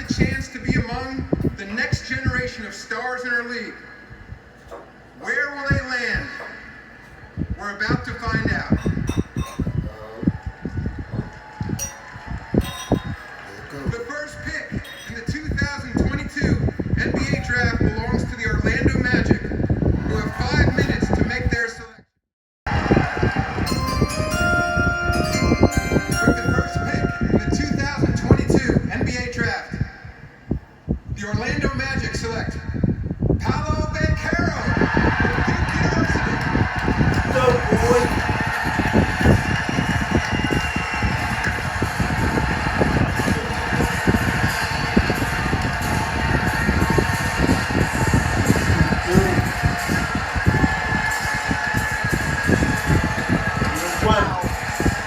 a chance to be among the next generation of stars in our league. Where will they land? We're about to find out. The first pick in the 2022 NBA draft belongs to the Orlando Magic, who have 5 minutes to make their selection. With the first pick in the 2022 NBA draft, the Orlando Magic select Paolo Banchero from Duke University. Go, boy.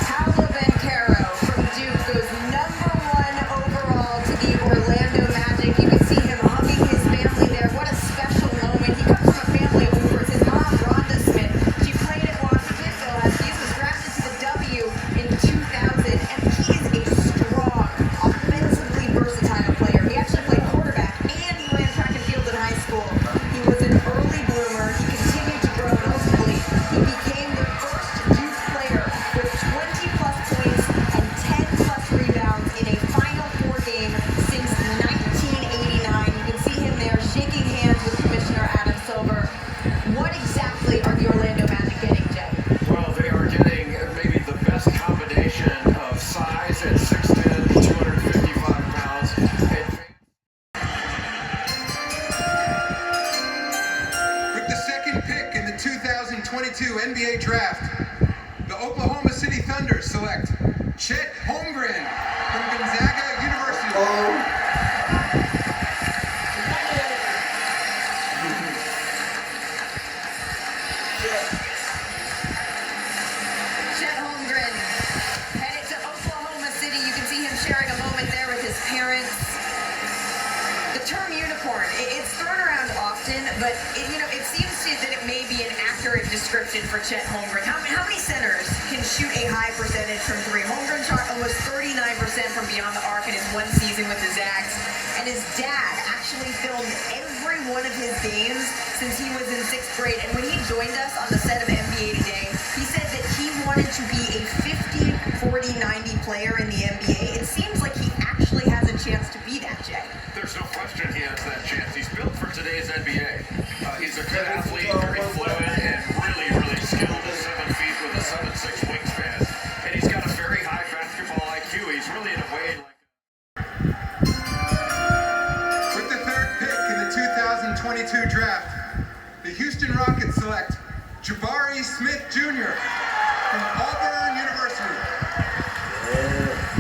Paolo Banchero from Duke goes #1 overall to the Orlando Magic. You can see him hugging his family there. What a special moment. He comes from a family of hoops. His mom, Rhonda Smith, she played at Washington. Phil Heskey was drafted to the W in 2000, and he is a strong, offensively versatile player. He actually played quarterback, and he ran track and field in high school. He was an early bloomer. He continued to grow, and ultimately he became the first Duke player with 20-plus points and 10-plus rebounds in a Final Four game since 1989. You can see him there shaking hands with Commissioner Adam Silver. What exactly are the Orlando Magic getting, Jay? Well, they are getting maybe the best combination of size at 6'10", 255 pounds. With the second pick in the 2022 NBA draft, the Oklahoma City Thunder select Chet Holmgren from Gonzaga University. Chet Holmgren headed to Oklahoma City. You can see him sharing a moment there with his parents. The term unicorn, it's thrown around often, but it seems that it may be an accurate description for Chet Holmgren. How many centers can shoot a high percentage from three? Holmgren shot almost 39% from beyond the arc in his one season with the Zags, and his dad actually filmed every one of his games since he was in 6th grade. And when he joined us on the set of NBA Today, he said that he wanted to be a 50, 40, 90 player in the NBA. It seems like he actually has a chance to be that, Jay. There's no question he has that chance. He's built for today's NBA. He's a good athlete, very fluid, and really skilled at 7 feet with a 7'6" wingspan. And he's got a very high basketball IQ. He's really in a way like With the third pick in the 2022 draft, the Houston Rockets select Jabari Smith Jr. from Auburn University.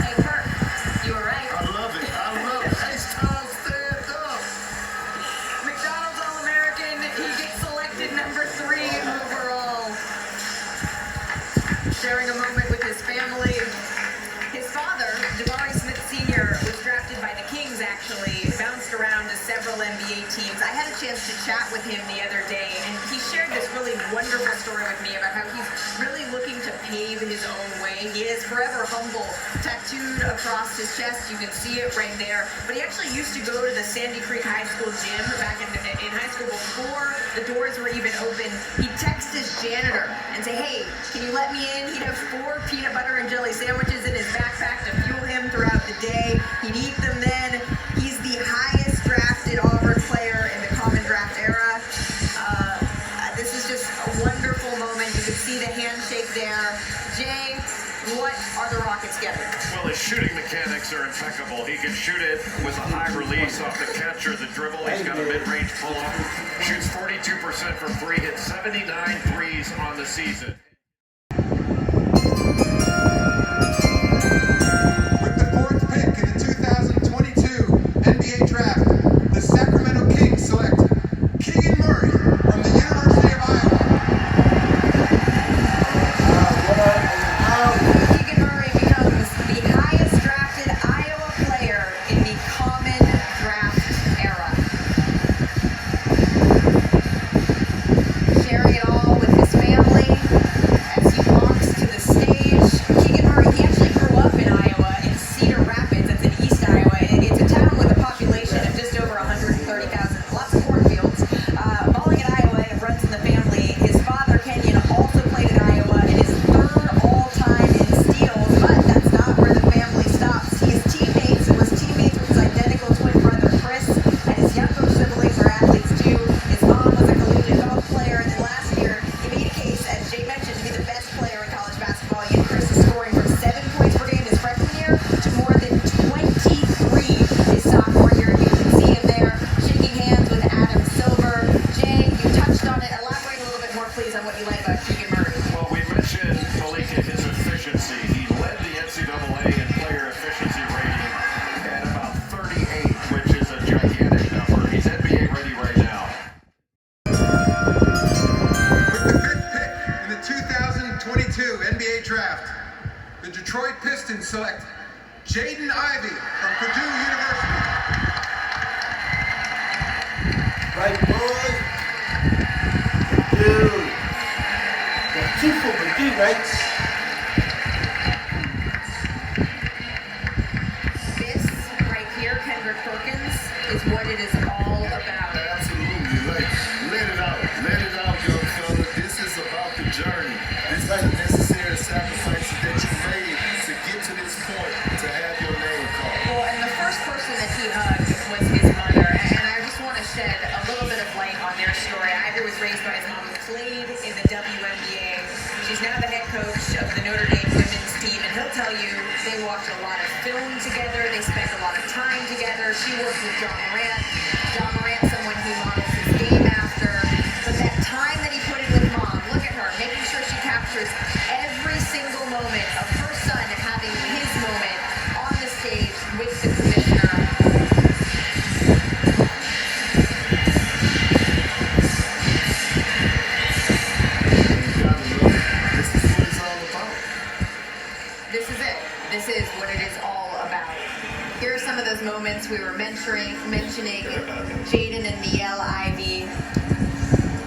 Hey, Kurt, you were right. I love it. It's time to stand up. McDonald's All-American, he gets selected #3 overall. Sharing a moment with his family. His father, Jabari Smith Sr., was drafted by the Kings, actually. Bounced around to several NBA teams. I had a chance to chat with him the other day, and he shared this really wonderful story with me about how he's really looking to pave his own way. He is forever humble, tattooed across his chest. You can see it right there. But he actually used to go to the Sandy Creek High School gym back in high school before the doors were even open. He'd text his janitor and say, hey, can you let me in? He'd have 4 peanut butter and jelly sandwiches in his backpack to fuel him throughout the day. He'd eat them then. He's the highest drafted Auburn player in the common draft era. This is just a wonderful moment. You can see the handshake there. Jay, what are the Rockets getting? Well, his shooting mechanics are impeccable. He can shoot it with a high release off the catch or the dribble. He's got a mid-range pull-up. Shoots 42% from 3, hit 79 threes on the season. With the fourth pick in the 2022 NBA draft, the Sacramento Kings select Keegan Murray from the University of Iowa. Keegan Murray becomes the highest drafted Iowa player in the common draft era. Sharing it all with his family. Jaden Ivey from Purdue University. Right, boy. Purdue. That's two for Purdue, right? This right here, Kendrick Perkins, is what it is all about. Absolutely. Like, let it out, young fella. This is about the journey. This is the necessary sacrifices that you made to get to this point, to have your name called. Well, and the first person that he hugged was his mother, and I just want to shed a little bit of light on their story. Ivy was raised by his mom, who played in the WNBA. She's now the head coach of the Notre Dame women's team, and he'll tell you they watch a lot of film together, they spend a lot of time together. She worked with John Morant. John Morant, someone he models his game after. But that time that he put in with mom, look at her, making sure she captures every single moment of her son having his moment on the stage with the commissioner. This is it. This is what it is all about. Here are some of those moments we were mentioning Jaden and Niele Ivey.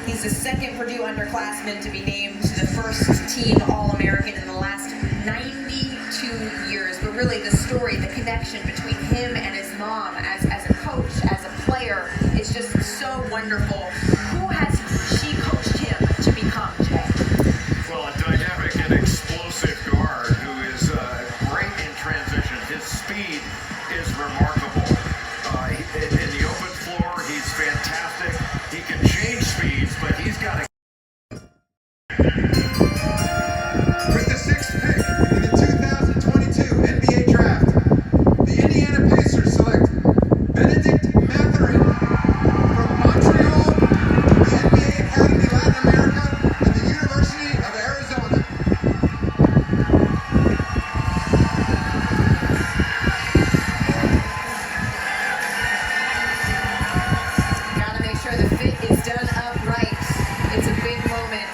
He's the second Purdue underclassman to be named to the first team All-American in the last 92 years. But really the story, the connection between him and his mom as a coach, as a player, is just so wonderful. Who has she coached him to become, Jay? Well, a dynamic and explosive guard who is great in transition. His speed is remarkable. In the open floor, he's fantastic. He can change speeds, but he's got a With the 6th pick in the 2022 NBA Draft, the Indiana Pacers select Benedict Mathurin from Montreal, the NBA Academy Latin America, and the University of Arizona. Gotta make sure the fit is done up right. It's a big moment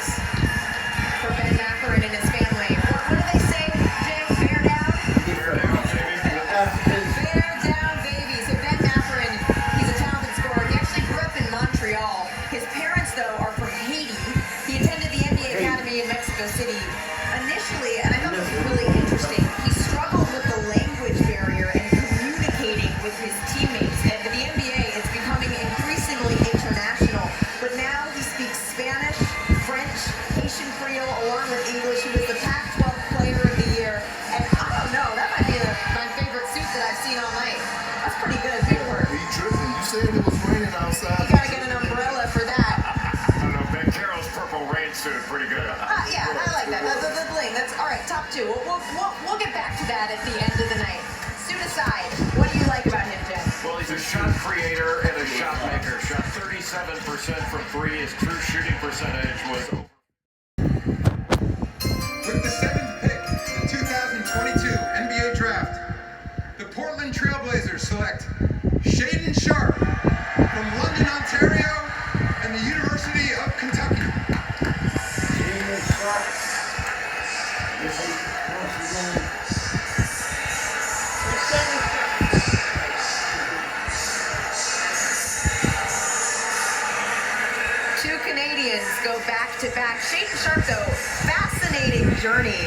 for Ben Mathurin and his family. What do they say, Jay? Bear down? Bear down, baby. So Ben Mathurin, he's a talented scorer. He actually grew up in Montreal. His parents, though, are from Haiti. He attended the NBA Academy in Mexico City. Initially, and I thought it was really interesting, he struggled with the language barrier and communicating with his teammates. And the NBA is becoming increasingly international. But now he speaks Spanish, French, Haitian Creole, along with English. He was the Pac-12 Player of the Year. And I don't know, that might be my favorite suit that I've seen all night. That's pretty good paper. He tripping. You said it was raining outside. You gotta get an umbrella for that. I don't know, Ben Carroll's purple rain suit, pretty good. Yeah, I like that. The bling. That's all right. Top two. We'll get back to that at the end of the night. Suit aside, what do you like about him, Jen? Well, he's a shot creator and a shot maker. Shot 37% from three. His true shooting percentage was With the 7th pick in the 2022 NBA Draft, the Portland Trailblazers select Shaedon Sharpe from London, Ontario, and the University of Kentucky. Two Canadians go back to back. Shaedon Sharpe, though, fascinating journey.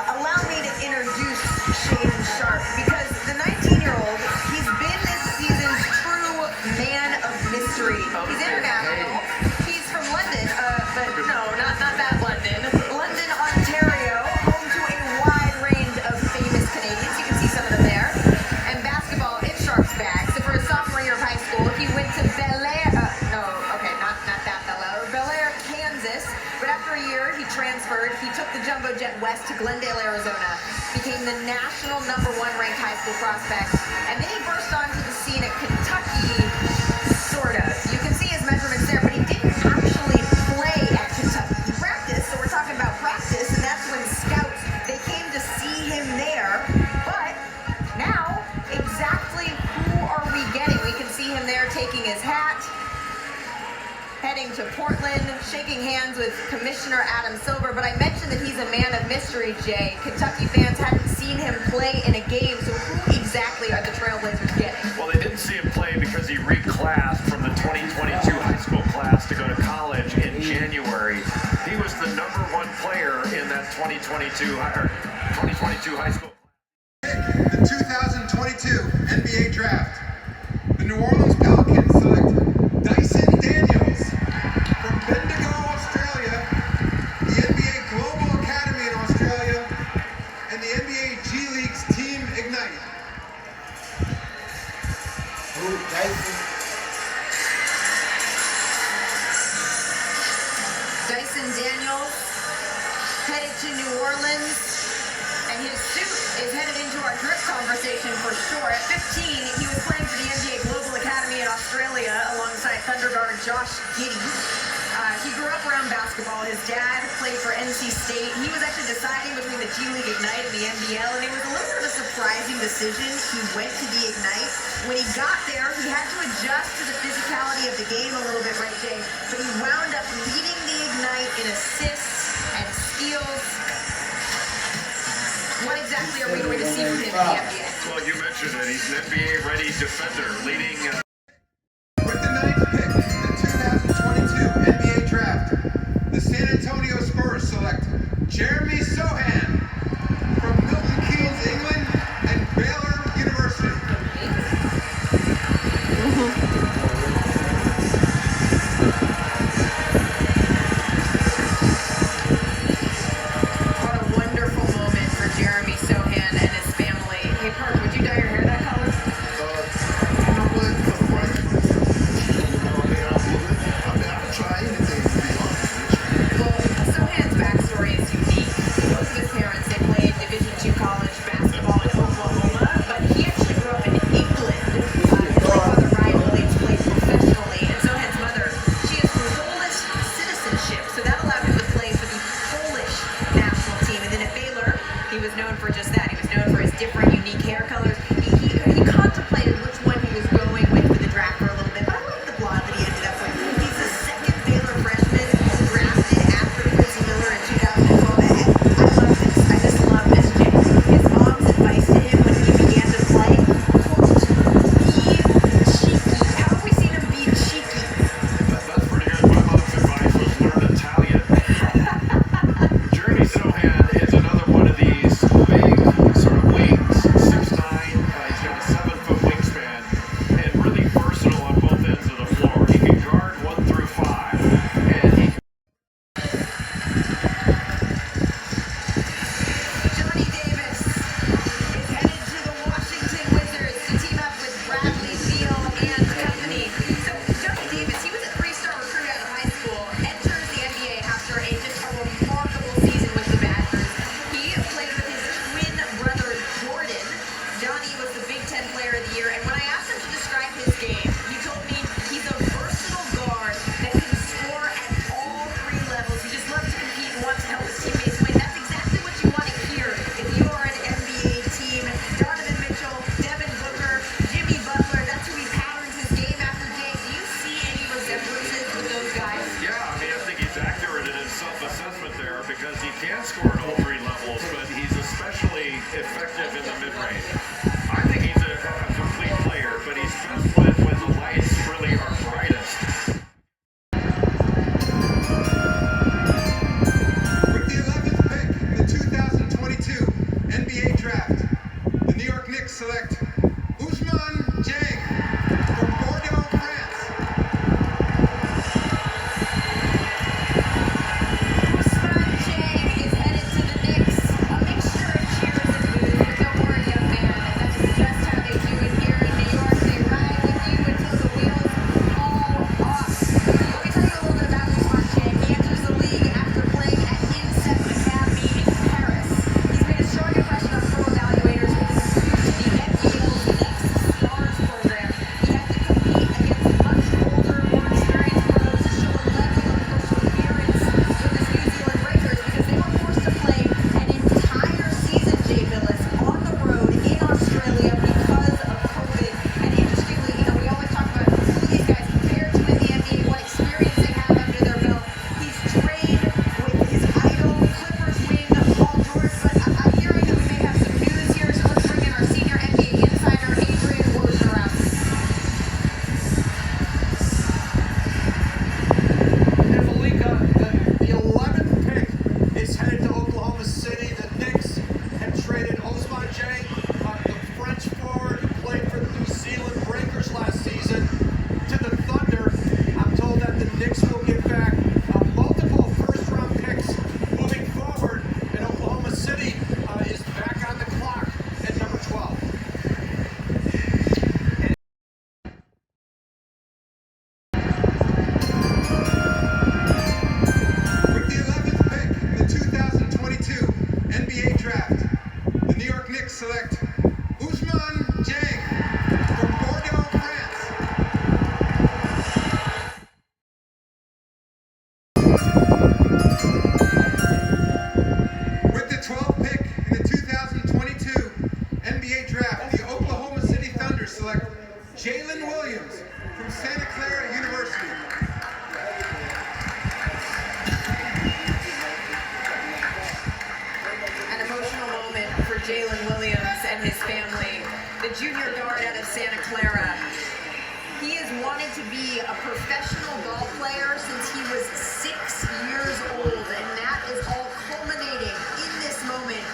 Allow me to introduce Shaedon Sharpe because the 19-year-old, he's been this season's true man of mystery. He's international. He's from London, but no, not that London. London, Ontario, home to a wide range of famous Canadians. You can see some of them there. And basketball in Sharpe's bag. So for his sophomore year of high school, he went to Bel Air, Kansas. But after a year, he transferred. He took the jumbo jet west to Glendale, Arizona. Became the national #1 ranked high school prospect. And then he burst onto the scene at Kentucky, sort of. You can see his measurements there, but he didn't actually play at Kentucky. He practiced, so we're talking about practice, and that's when scouts, they came to see him there. But now, exactly who are we getting? We can see him there taking his hat, heading heading to Portland, shaking hands with Commissioner Adam Silver. But I mentioned that he's a man of mystery, Jay. Kentucky fans hadn't seen him play in a game, so who exactly are the Trailblazers getting? Well, they didn't see him play because he reclassed from the 2022 high school class to go to college in January. He was the #1 player in that 2022 high school. The 2022 NBA Draft. The New Orleans Pelicans select Dyson Daniels from Bendigo, Australia, the NBA Global Academy in Australia, and the NBA G League's Team Ignite. Dyson Daniels headed to New Orleans, and his suit is headed into our drip conversation for sure. At 15, he was playing for the NBA Global Academy in Australia alongside Thunder guard H.U.G.S. He grew up around basketball. His dad played for NC State. He was actually deciding between the G League Ignite and the NBL, and it was a little bit of a surprising decision. He went to the Ignite. When he got there, he had to adjust to the physicality of the game a little bit, right, Jay? But he wound up leading the Ignite in assists and steals. What exactly are we going to see from him in the NBA? Well, you mentioned it. He's an NBA-ready defender, leading. With the 9th pick in the 2022 NBA Draft, the San Antonio Spurs select Jeremy Sohan from Milton Keynes, England, and Baylor University. What a wonderful moment for Jeremy Sohan and his family. Hey, Perk, would you dye your hair that color? You know what? For the right price, I'll try anything, to be honest with you. Well, Sohan's backstory is unique. Both of his parents Jalen Williams from Santa Clara University. An emotional moment for Jalen Williams and his family, the junior guard out of Santa Clara. He has wanted to be a professional ball player since he was 6 years old, and that is all culminating in this moment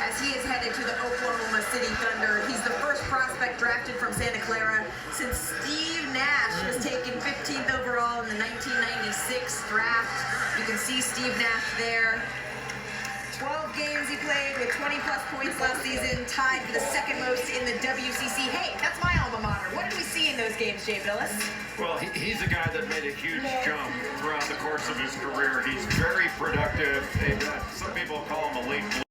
as he is headed to the Oklahoma City Thunder. He's the first prospect drafted from Santa Clara since Steve Nash was taken 15th overall in the 1996 draft. You can see Steve Nash there. 12 games he played with 20-plus points last season, tied for the second most in the WCC. Hey, that's my alma mater. What did we see in those games, Jay Billis? Well, he's a guy that made a huge jump throughout the course of his career. He's very productive. Some people call him a late bloomer.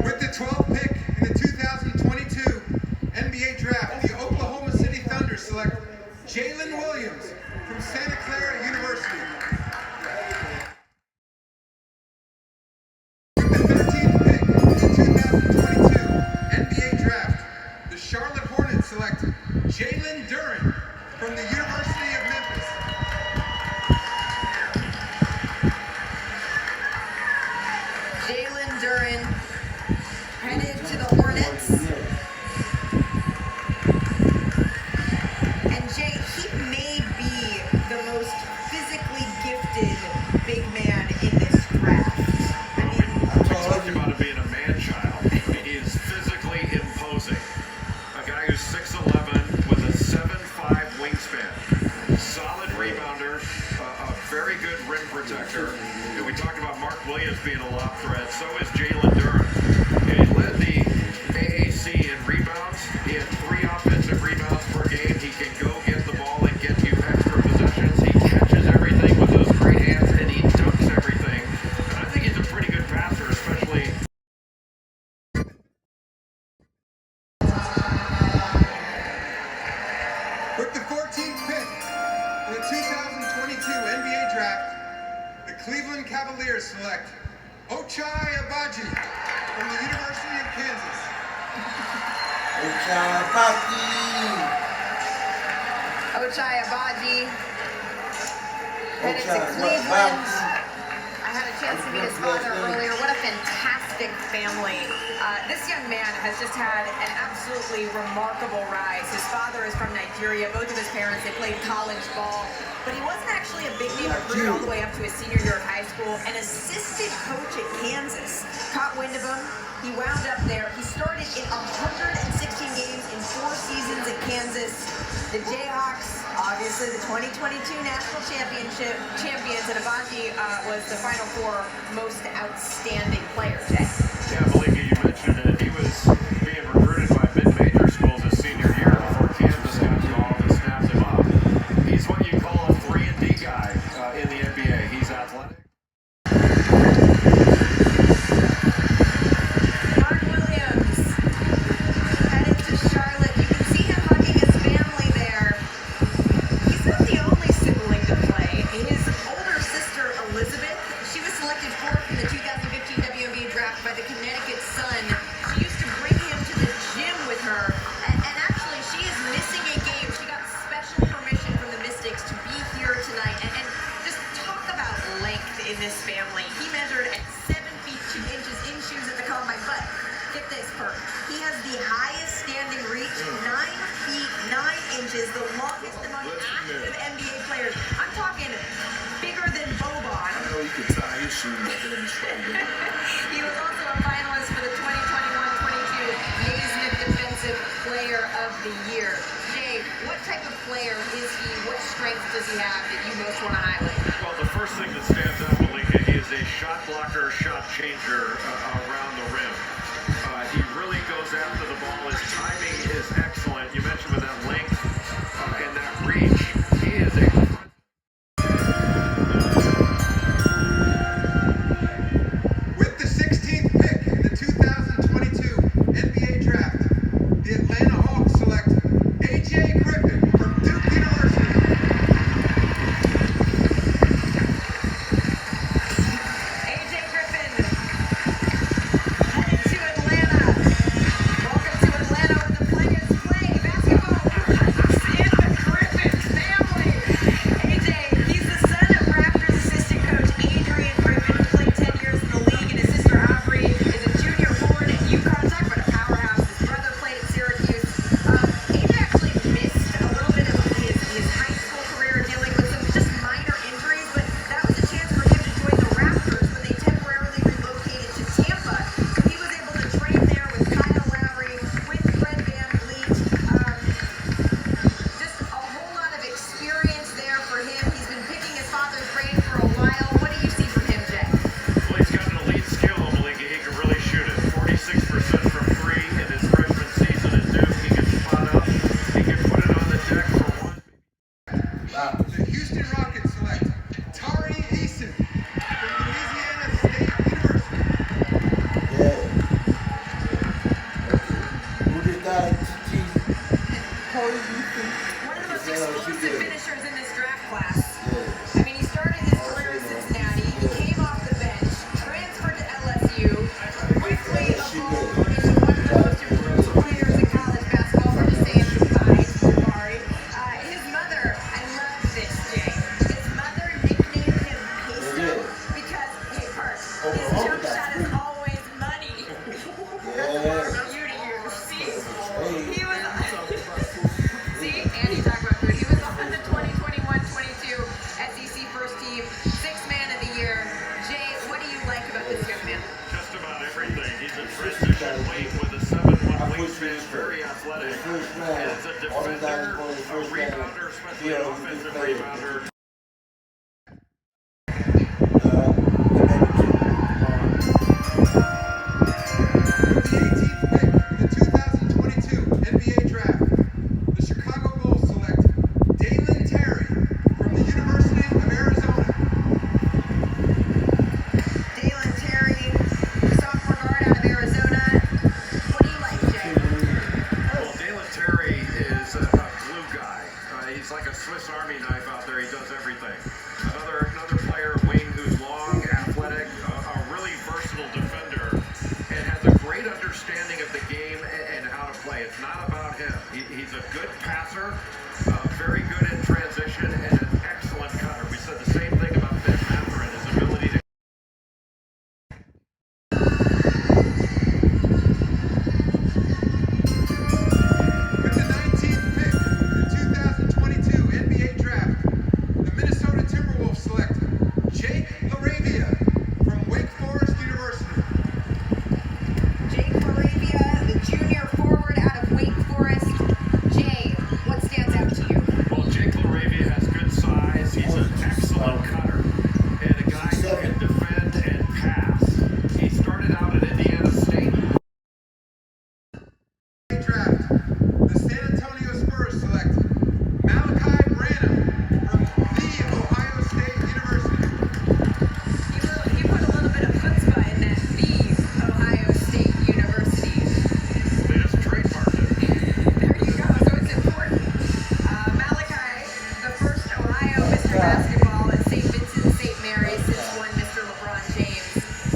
With the 12th pick in the 2022 NBA Draft, the Oklahoma City Thunder select Jalen Williams from Santa Clara University. With the 13th pick in the 2022 NBA Draft, the Charlotte Hornets select Jalen Duren from the University of Memphis. Jalen Duren headed to the Hornets. And Jay, he may be the most physically gifted big man in this draft. I mean, We talked about him being a man-child. He is physically imposing. A guy who's 6'11", with a 7'5" wingspan. Solid rebounder, a very good rim protector. And we talked about Mark Williams being a lob threat. So is Jalen Duren. And he led the AAC in rebounds. He had 3 offensive rebounds per game. He can go get the ball and get you extra possessions. He catches everything with those great hands, and he dunks everything. And I think he's a pretty good passer, especially. With the 14th pick in the 2022 NBA Draft, the Cleveland Cavaliers select Ochai Agbaji from the University of Kansas. Ochai Agbaji headed to Cleveland. I had a chance to meet his father earlier. What a fantastic family. This young man has just had an absolutely remarkable rise. His father is from Nigeria. Both of his parents, they played college ball. But he wasn't actually a big name recruit all the way up to his senior year of high school. An assistant coach at Kansas caught wind of him. He wound up there. He started in 116 games in 4 seasons at Kansas. The Jayhawks, obviously the 2022 national championship champions, and Agbaji was the Final Four most outstanding player. Jay. Yeah, Malika, you mentioned it. He was being recruited by mid-major schools his senior year before Kansas got involved and snapped him up. He's what you call a 3-and-D guy in the NBA. He's athletic. Mark Williams headed to Charlotte. You can see him hugging his family there. He's not the only sibling to play. His older sister, Elizabeth, she was selected 4th in the 2015 WNBA draft by the Connecticut Sun. She used to bring him to the gym with her. And actually, she is missing a game. She got special permission from the Mystics to be here tonight. And just talk about length in this family. He measured at 7 feet 2 inches in shoes at the combine. But get this, Perk. He has the highest standing reach, 9 feet 9 inches, the longest among active NBA players. I'm talking bigger than Boban. I know you can tie his shoes in the shoulder. He was also a finalist for the 2021-22 Naismith Defensive Player of the Year. Jay, what type of player is he? What strengths does he have that you most want to highlight? Well, the first thing that stands out, Malika, he is a shot blocker, shot changer around the rim. He really goes after the ball. His timing is excellent. You mentioned with that length and that reach, he is a... With the 16th pick in the 2022 NBA Draft, the Atlanta Hawks select A.J. Griffin from Duke University. A.J. Griffin headed One of the most explosive finishers in this draft class. I mean, he started his career in Cincinnati, he came off the bench, transferred to LSU, quickly evolved into one of the most improved players in college basketball for the same size, Jabari. His mother, I love this, Jay. His mother nicknamed him Peso because, hey, Park, his jump shot is always money. That's a bar for you to use. See, he was see, Andy talked about food. He was on the 2021-22 SEC first team, sixth man of the year. Jay, what do you like about this young man? Just about everything. He's a transition weight with a 7'1" wingspan, very athletic. As a defender, a rebounder, especially an offensive rebounder. With the 18th pick in the 2022 NBA Draft, the Chicago Bulls select Dalen Terry from the University of Arizona. Dalen Terry, sophomore guard out of Arizona. What do you like, Jay? Well, Dalen Terry is a glue guy. He's like a Swiss Army knife out there. He does everything. Another player, wing, who's long, athletic, a really versatile defender, and has a great understanding of the game and how to play. It's not about him. He's a good passer, very good in transition, and an excellent cutter. We said the same thing about Ben Mathurin, his ability to With the 19th pick in the 2022 NBA Draft, the Minnesota Timberwolves select Jake LaRavia from Wake Forest University. Jake LaRavia, the junior forward out of Wake Forest. Jay, what stands out to you? Well, Jake LaRavia has good size. He's an excellent cutter and a guy who can defend and pass. He started out at Indiana State. Draft, the San Antonio Spurs select Malachi Branham from The Ohio State University. You put a little bit of chutzpah in that The Ohio State University. They just trademarked it. There you go, so it's important. Malachi, the first Ohio Mr. Basketball at St. Vincent St. Mary's since one Mr. LeBron James.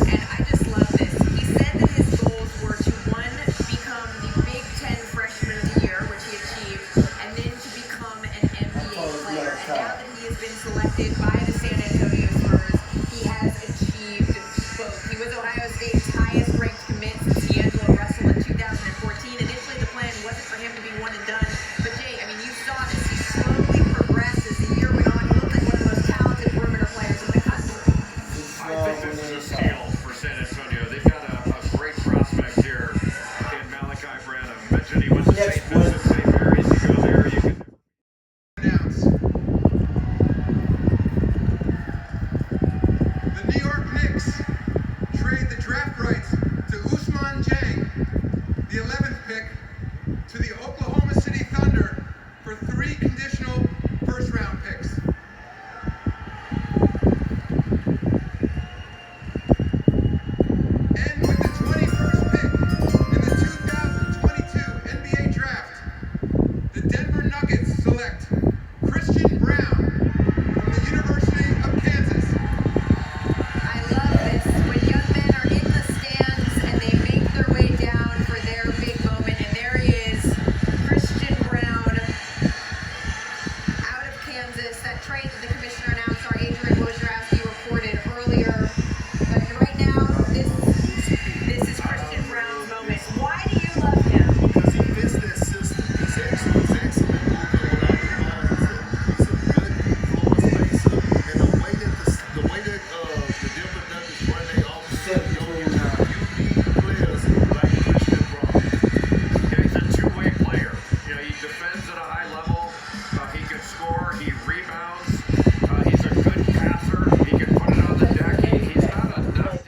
And I just love this. He said that his goals were to, one, become the Big Ten Freshman of the Year, which he achieved, and then to become an NBA player. And now that he has been selected by the San Antonio Spurs, he has achieved both. He was Ohio State's highest ranked commit since D'Angelo Russell in 2014. Initially, the plan wasn't for him to be one and done. But Jay, I mean, you saw this. He slowly progressed as the year went on. He looked like one of the most talented perimeter players in the country. I think this is a steal for San Antonio. They've got a great prospect here in Malachi Branham. Mentioned he went to St. Vincent St. Mary's. You go there, you can Announce. The New York Knicks trade the draft rights to Ousmane Dieng, the 11th pick, to the Oklahoma City Thunder for 3 conditional first-round picks. And with the 21st pick in the 2022 NBA Draft, the Denver Nuggets select Christian Brown from the University of Kansas. I love this. When young men are in the stands and they make their way down for their big moment, and there he is, Christian Brown, out of Kansas. That trade that the commissioner announced, our Adrian Wojnarowski reported earlier. But right now, this is Christian Brown's moment. Why do you love him? Because he fits that system. He's excellent moving without the lines, and he's a good floor spacer. And the way that the Denver Nuggets run their offense, you need players like Christian Brown. Yeah, he's a two-way player. You know, he defends at a high level. He can score. He rebounds. He's a good passer. He can put it on the deck. He's not a knockdown.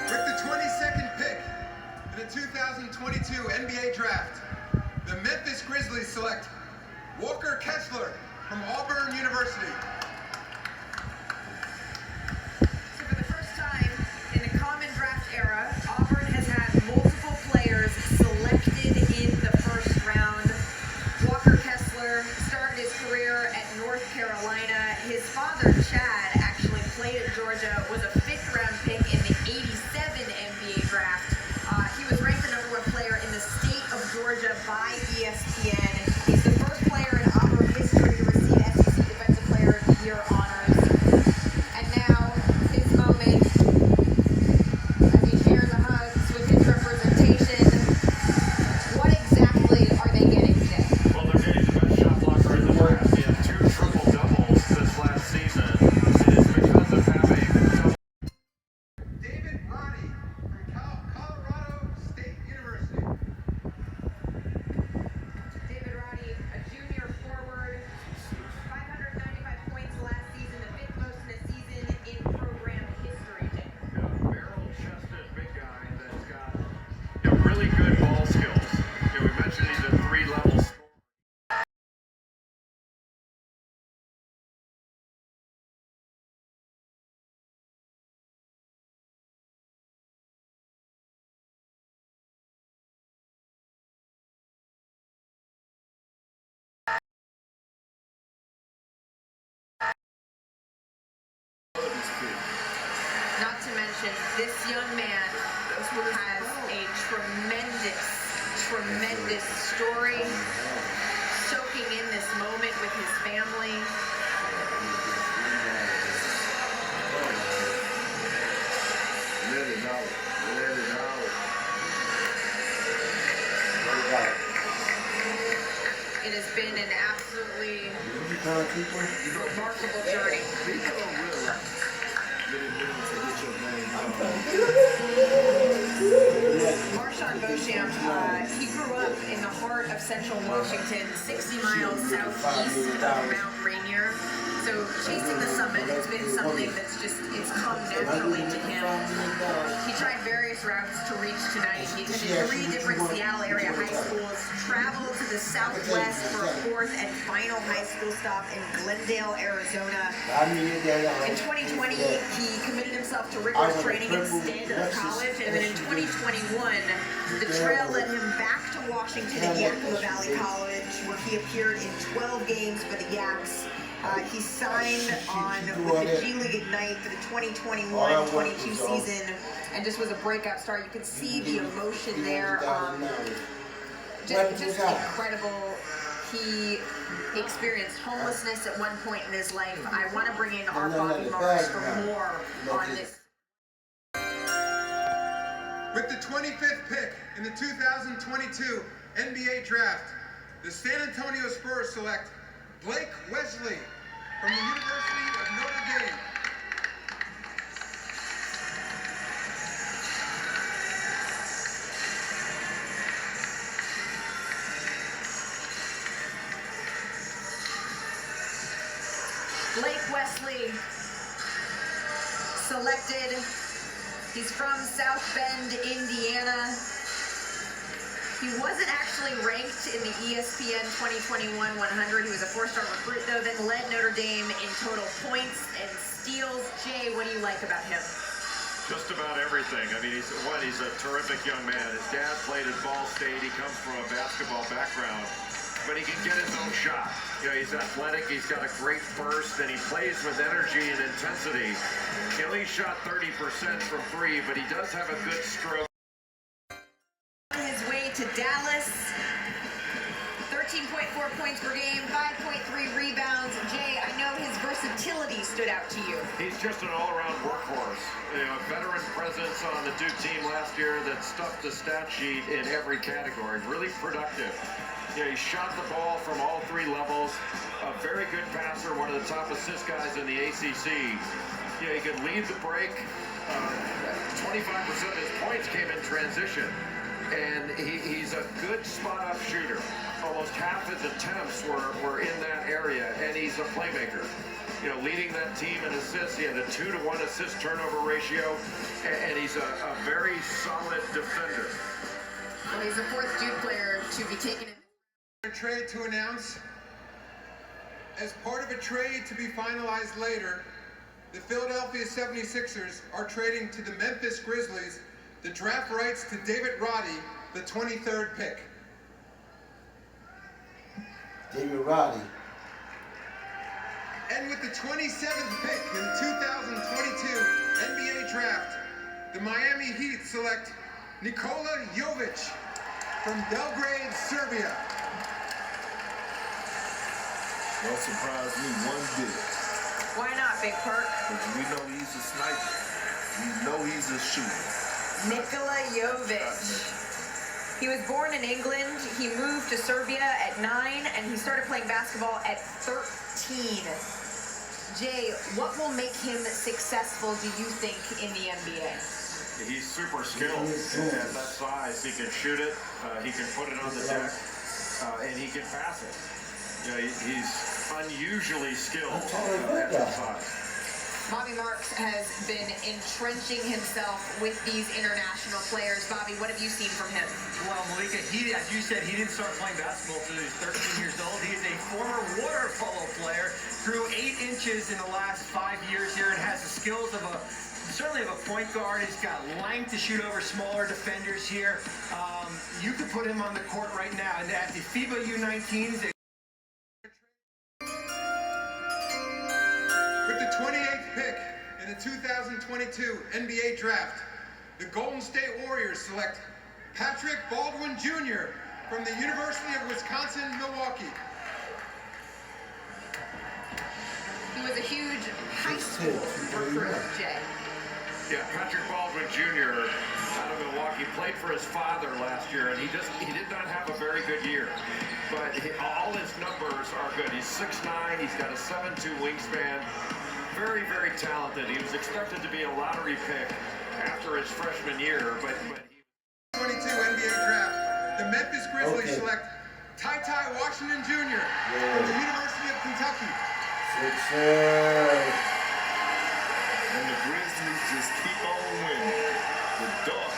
With the 22nd pick in the 2022 NBA Draft, the Memphis Grizzlies select Walker Kessler from Auburn University. So for the first time in the common draft era, Auburn has had multiple players selected mentioned, this young man has a tremendous story, soaking in this moment with his family. Let it out. Let it out. It has been an absolutely remarkable journey. People don't realize what it means to get your name known. Marshawn Beauchamp, he grew up in the heart of central Washington, 60 miles southeast of Mount Rainier. So chasing the summit has been something that's it's come naturally to him. He tried various routes to reach tonight. He attended 3 different Seattle area high schools, traveled to the southwest for a 4th and final high school stop in Glendale, Arizona. In 2020, he committed himself to rigorous training instead of college, and then in 2021, the trail led him back to Washington at Yakima Valley College, where he appeared in 12 games for the Yaks. He signed on with the G League Ignite for the 2021-22 season, and just was a breakout star. You could see the emotion there. Just incredible. He experienced homelessness at one point in his life. I want to bring in our Bobby Marks for more on this. With the 25th pick in the 2022 NBA Draft, the San Antonio Spurs select Blake Wesley from the University of Notre Dame. Blake Wesley selected. He's from South Bend, Indiana. He wasn't actually ranked in the ESPN 2021 100. He was a 4-star recruit, though, then led Notre Dame in total points and steals. Jay, what do you like about him? Just about everything. I mean, he's a terrific young man. His dad played at Ball State. He comes from a basketball background, but he can get his own shot. You know, he's athletic. He's got a great burst, and he plays with energy and intensity. He only shot 30% from 3, but he does have a good stroke. His way to Dallas, 13.4 points per game, 5.3 rebounds. Jay, I know his versatility stood out to you. He's just an all-around workhorse. You know, a veteran presence on the Duke team last year that stuffed the stat sheet in every category. Really productive. You know, he shot the ball from all 3 levels. A very good passer, one of the top assist guys in the ACC. You know, he could lead the break. 25% of his points came in transition. And he's a good spot-up shooter. Almost half his attempts were in that area, and he's a playmaker. You know, leading that team in assists. He had a 2-to-1 assist-turnover ratio, and he's a very solid defender. Well, he's the 4th Duke player to be taken in. A trade to announce. As part of a trade to be finalized later, the Philadelphia 76ers are trading to the Memphis Grizzlies the draft rights to David Roddy, the 23rd pick. David Roddy. And with the 27th pick in the 2022 NBA Draft, the Miami Heat select Nikola Jovic from Belgrade, Serbia. Don't surprise me one bit. Why not, Big Perk? Because we know he's a sniper. We know he's a shooter. Nikola Jovic. He was born in England. He moved to Serbia at 9, and he started playing basketball at 13. Jay, what will make him successful, do you think, in the NBA? He's super skilled at that size. He can shoot it, he can put it on the deck, and he can pass it. You know, he's unusually skilled at that size. Bobby Marks has been entrenching himself with these international players. Bobby, what have you seen from him? Well, Malika, as you said, he didn't start playing basketball until he was 13 years old. He is a former water polo player, grew 8 inches in the last 5 years here, and has the skills of certainly of a point guard. He's got length to shoot over smaller defenders here. You could put him on the court right now. And at the FIBA U19s, With the 28th pick in the 2022 NBA Draft, the Golden State Warriors select Patrick Baldwin Jr. from the University of Wisconsin-Milwaukee. He was a huge high school recruit, Jay. Yeah, Patrick Baldwin Jr. out of Milwaukee played for his father last year, and he did not have a very good year. But all his numbers are good. He's 6'9", he's got a 7'2" wingspan. Very, very talented. He was expected to be a lottery pick after his freshman year, but he 22 NBA Draft, the Memphis Grizzlies select Ty Washington Jr. from the University of Kentucky. And the Grizzlies just keep on winning. The dark.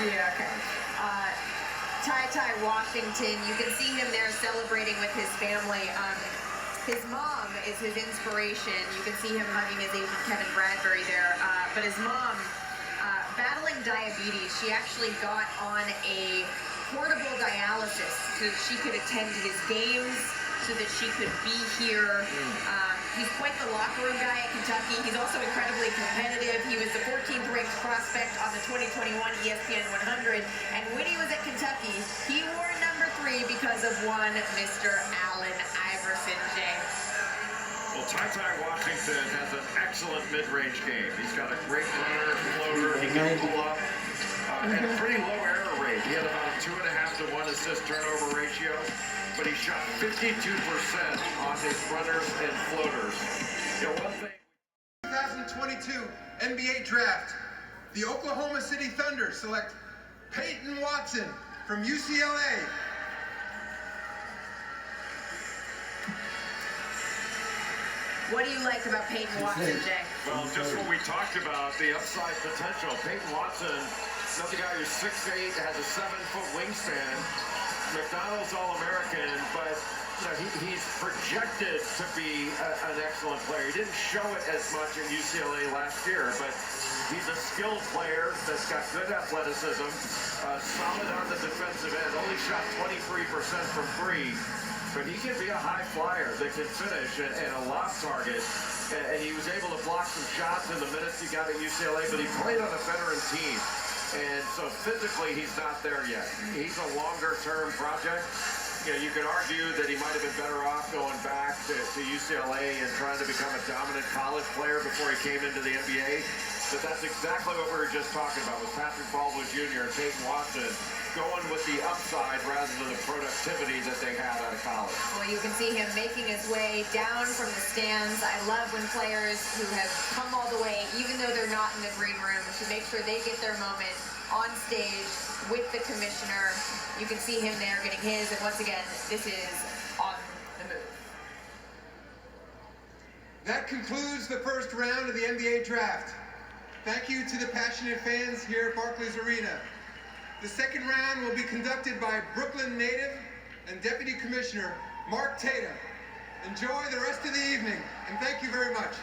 Yeah, okay. Ty Washington, you can see him there celebrating with his family. His mom is his inspiration. You can see him hugging his agent Kevin Bradbury there. But his mom, battling diabetes, she actually got on a portable dialysis so that she could attend his games, so that she could be here. He's quite the locker room guy at Kentucky. He's also incredibly competitive. He was the 14th ranked prospect on the 2021 ESPN 100. And when he was at Kentucky, he wore number 3 because of one Mr. Allen Iverson, Jay. Well, Ty Washington has an excellent mid-range game. He's got a great runner, floater, he can pull up, and a pretty low error rate. He had about a 2.5 to 1 assist turnover ratio, but he shot 52% on his runners and floaters. You know, one thing. 2022 NBA Draft, the Oklahoma City Thunder select Peyton Watson from UCLA. What do you like about Peyton Watson, Jay? Well, just what we talked about, the upside potential. Peyton Watson, another guy who's 6'8", has a 7-foot wingspan, McDonald's All-American, but you know, he's projected to be an excellent player. He didn't show it as much at UCLA last year, but he's a skilled player that's got good athleticism, solid on the defensive end, only shot 23% from 3. But he can be a high flyer that can finish and a lob target. And he was able to block some shots in the minutes he got at UCLA, but he played on a veteran team. And so physically, he's not there yet. He's a longer-term project. You know, you could argue that he might have been better off going back to UCLA and trying to become a dominant college player before he came into the NBA. But that's exactly what we were just talking about with Patrick Baldwin Jr. and Peyton Watson, going with the upside rather than the productivity that they had out of college. Well, you can see him making his way down from the stands. I love when players who have come all the way, even though they're not in the green room, to make sure they get their moment on stage with the commissioner. You can see him there getting his, and once again, this is on the move. That concludes the first round of the NBA Draft. Thank you to the passionate fans here at Barclays Arena. The second round will be conducted by Brooklyn native and Deputy Commissioner Mark Tatum. Enjoy the rest of the evening, and thank you very much.